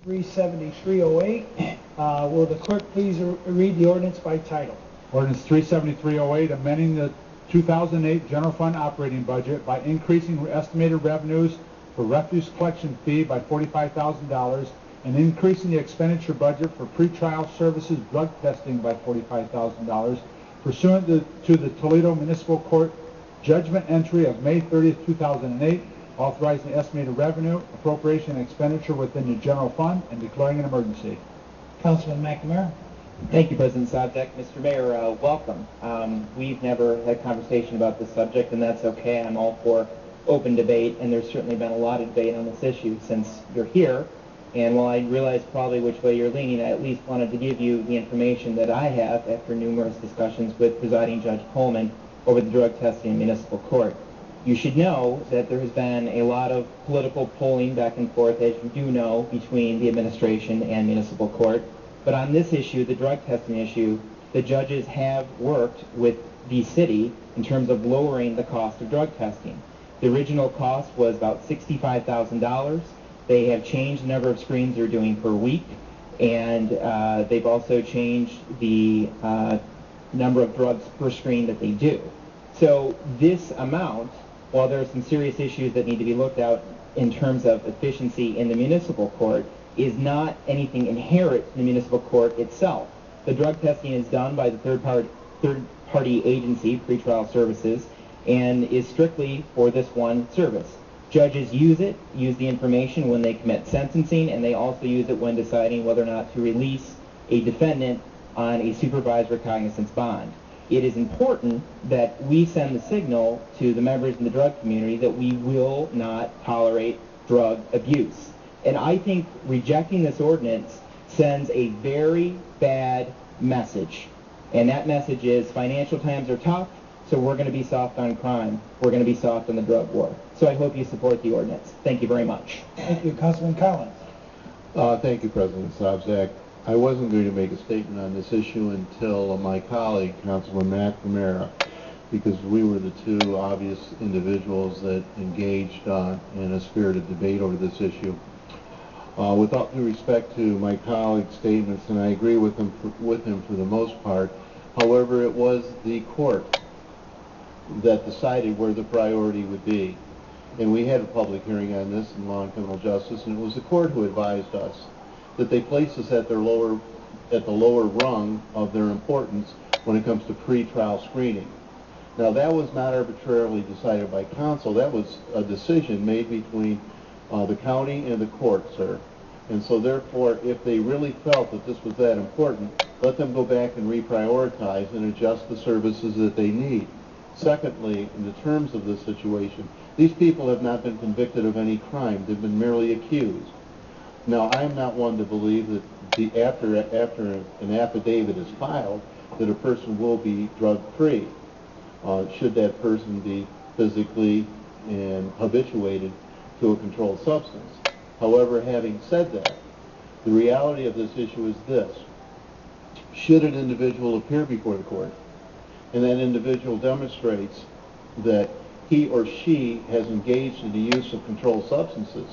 37308. Will the clerk please read the ordinance by title? Ordinance 37308, amending the 2008 general fund operating budget by increasing estimated revenues for refuse collection fee by $45,000 and increasing the expenditure budget for pretrial services drug testing by $45,000 pursuant to the Toledo Municipal Court judgment entry of May 30th, 2008, authorizing estimated revenue, appropriation, and expenditure within the general fund, and declaring an emergency. Councilman McNamara. Thank you, President Sobczak. Mr. Mayor, welcome. We've never had a conversation about this subject, and that's okay. I'm all for open debate, and there's certainly been a lot of debate on this issue since you're here. And while I realize probably which way you're leaning, I at least wanted to give you the information that I have after numerous discussions with Presiding Judge Coleman over the drug testing in municipal court. You should know that there has been a lot of political polling back and forth, as you do know, between the administration and municipal court. But on this issue, the drug testing issue, the judges have worked with the city in terms of lowering the cost of drug testing. The original cost was about $65,000. They have changed the number of screens they're doing per week, and they've also changed the number of drugs per screen that they do. So this amount, while there are some serious issues that need to be looked at in terms of efficiency in the municipal court, is not anything inherent in the municipal court itself. The drug testing is done by the third-party agency, pretrial services, and is strictly for this one service. Judges use the information when they commit sentencing, and they also use it when deciding whether or not to release a defendant on a supervised recognizance bond. It is important that we send the signal to the members in the drug community that we will not tolerate drug abuse. And I think rejecting this ordinance sends a very bad message. And that message is financial times are tough, so we're going to be soft on crime. We're going to be soft on the drug war. So I hope you support the ordinance. Thank you very much. Thank you. Councilman Collins. Thank you, President Sobczak. I wasn't going to make a statement on this issue until my colleague, Councilman McNamara, because we were the two obvious individuals that engaged in a spirited debate over this issue. With all due respect to my colleague's statements, and I agree with him for the most part, however, it was the court that decided where the priority would be. And we had a public hearing on this in Law and Criminal Justice, and it was the court who advised us that they placed us at the lower rung of their importance when it comes to pretrial screening. Now, that was not arbitrarily decided by council. That was a decision made between the county and the court, sir. And so, therefore, if they really felt that this was that important, let them go back and reprioritize and adjust the services that they need. Secondly, in the terms of this situation, these people have not been convicted of any crime. They've been merely accused. Now, I'm not one to believe that after an affidavit is filed, that a person will be drug-free, should that person be physically and habituated to a controlled substance. However, having said that, the reality of this issue is this. Should an individual appear before the court, and that individual demonstrates that he or she has engaged in the use of controlled substances,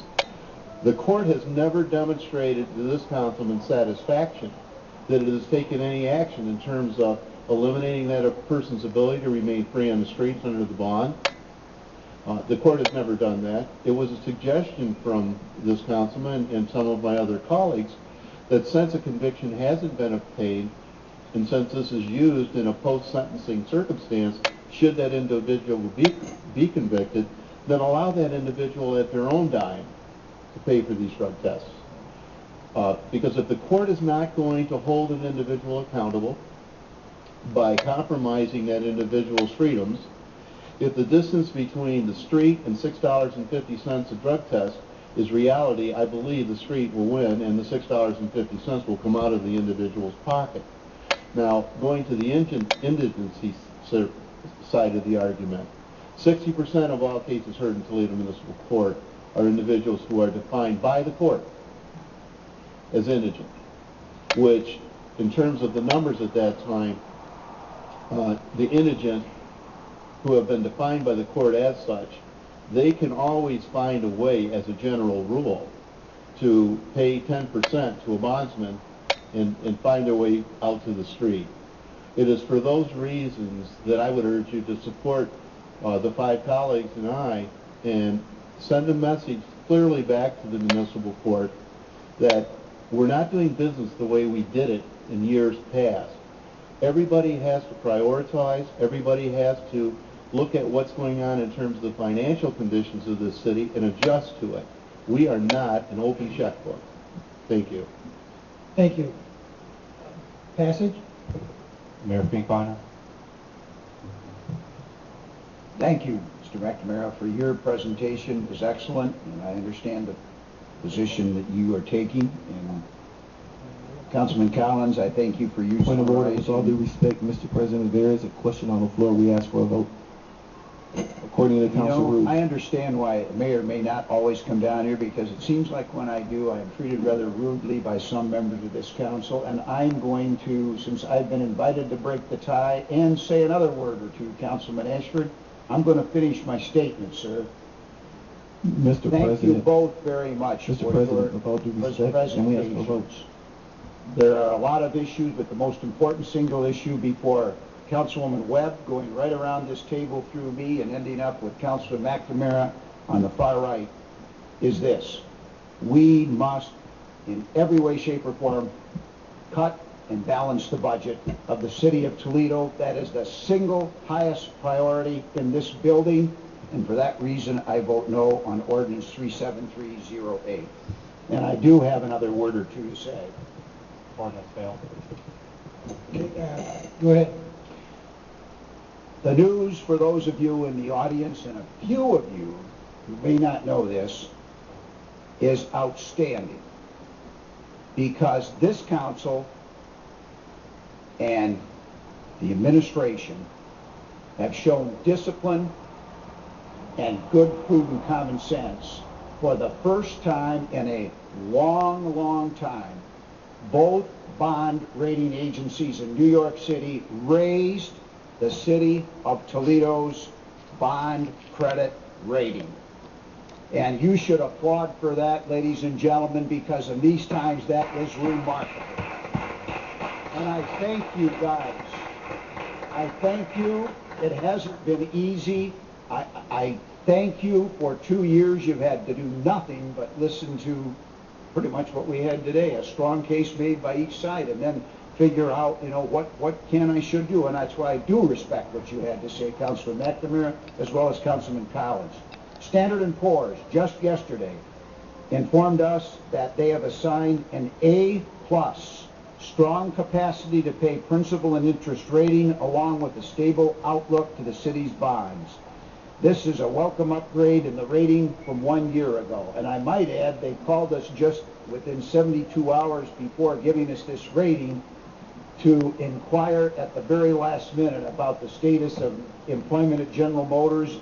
the court has never demonstrated to this councilman's satisfaction that it has taken any action in terms of eliminating that person's ability to remain free on the streets under the bond. The court has never done that. It was a suggestion from this councilman and some of my other colleagues that since a conviction hasn't been obtained, and since this is used in a post-sentencing circumstance, should that individual be convicted, then allow that individual at their own dime to pay for these drug tests. Because if the court is not going to hold an individual accountable by compromising that individual's freedoms, if the distance between the street and $6.50 a drug test is reality, I believe the street will win and the $6.50 will come out of the individual's pocket. Now, going to the indigency side of the argument, 60% of all cases heard in Toledo Municipal Court are individuals who are defined by the court as indigent, which, in terms of the numbers at that time, the indigent who have been defined by the court as such, they can always find a way, as a general rule, to pay 10% to a bondsman and find their way out to the street. It is for those reasons that I would urge you to support the 5 colleagues and I, and send a message clearly back to the municipal court that we're not doing business the way we did it in years past. Everybody has to prioritize, everybody has to look at what's going on in terms of the financial conditions of this city and adjust to it. We are not an open checkbook. Thank you. Thank you. Passage? Mayor Finkbeiner. Thank you, Mr. McNamara, for your presentation. It was excellent, and I understand the position that you are taking. And Councilman Collins, I thank you for your Point of order, with all due respect, Mr. President, there is a question on the floor. We ask for a vote. According to the council rules. I understand why the mayor may not always come down here, because it seems like when I do, I am treated rather rudely by some members of this council, and I'm going to, since I've been invited to break the tie and say another word or two, Councilman Ashford, I'm going to finish my statement, sir. Mr. Thank President. you both very much Mr. for President, your with all due respect, can we ask for a vote? presentations. There are a lot of issues, but the most important single issue before Councilwoman Webb, going right around this table through me and ending up with Councilman McNamara on the far right, is this. We must, in every way, shape, or form, cut and balance the budget of the city of Toledo. That is the single highest priority in this building, and for that reason, I vote no on ordinance 37308. And I do have another word or two to say. Ordinance failed. Go ahead. The news, for those of you in the audience, and a few of you who may not know this, is outstanding. Because this council and the administration have shown discipline and good, prudent common sense for the first time in a long, long time. Both bond rating agencies in New York City raised the city of Toledo's bond credit rating. And you should applaud for that, ladies and gentlemen, because in these times that is remarkable. And I thank you guys. I thank you. It hasn't been easy. I thank you. For 2 years you've had to do nothing but listen to pretty much what we had today, a strong case made by each side, and then figure out, what can I should do. And that's why I do respect what you had to say, Councilman McNamara, as well as Councilman Collins. Standard & Poor's just yesterday informed us that they have assigned an A+, strong capacity to pay principal and interest rating, along with a stable outlook to the city's bonds. This is a welcome upgrade in the rating from 1 year ago. And I might add, they called us just within 72 hours before giving us this rating to inquire at the very last minute about the status of employment at General Motors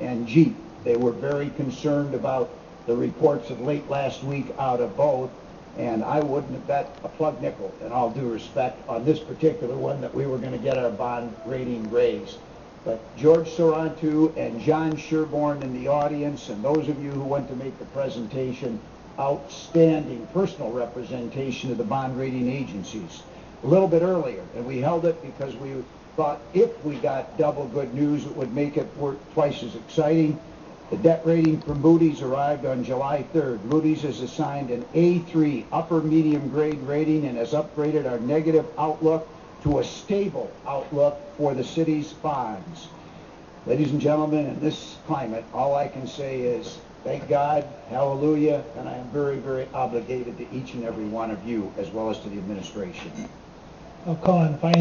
and Jeep. They were very concerned about the reports of late last week out of both, and I wouldn't have bet a plug nickel, in all due respect, on this particular one that we were going to get our bond rating raised. But George Sorantu and John Sherborne in the audience, and those of you who went to make the presentation, outstanding personal representation of the bond rating agencies. A little bit earlier, and we held it because we thought if we got double good news, it would make it work twice as exciting. The debt rating from Moody's arrived on July 3rd. Moody's has assigned an A3 upper medium grade rating and has upgraded our negative outlook to a stable outlook for the city's bonds. Ladies and gentlemen, in this climate, all I can say is thank God, hallelujah, and I am very, very obligated to each and every one of you, as well as to the administration. I'll call on Finance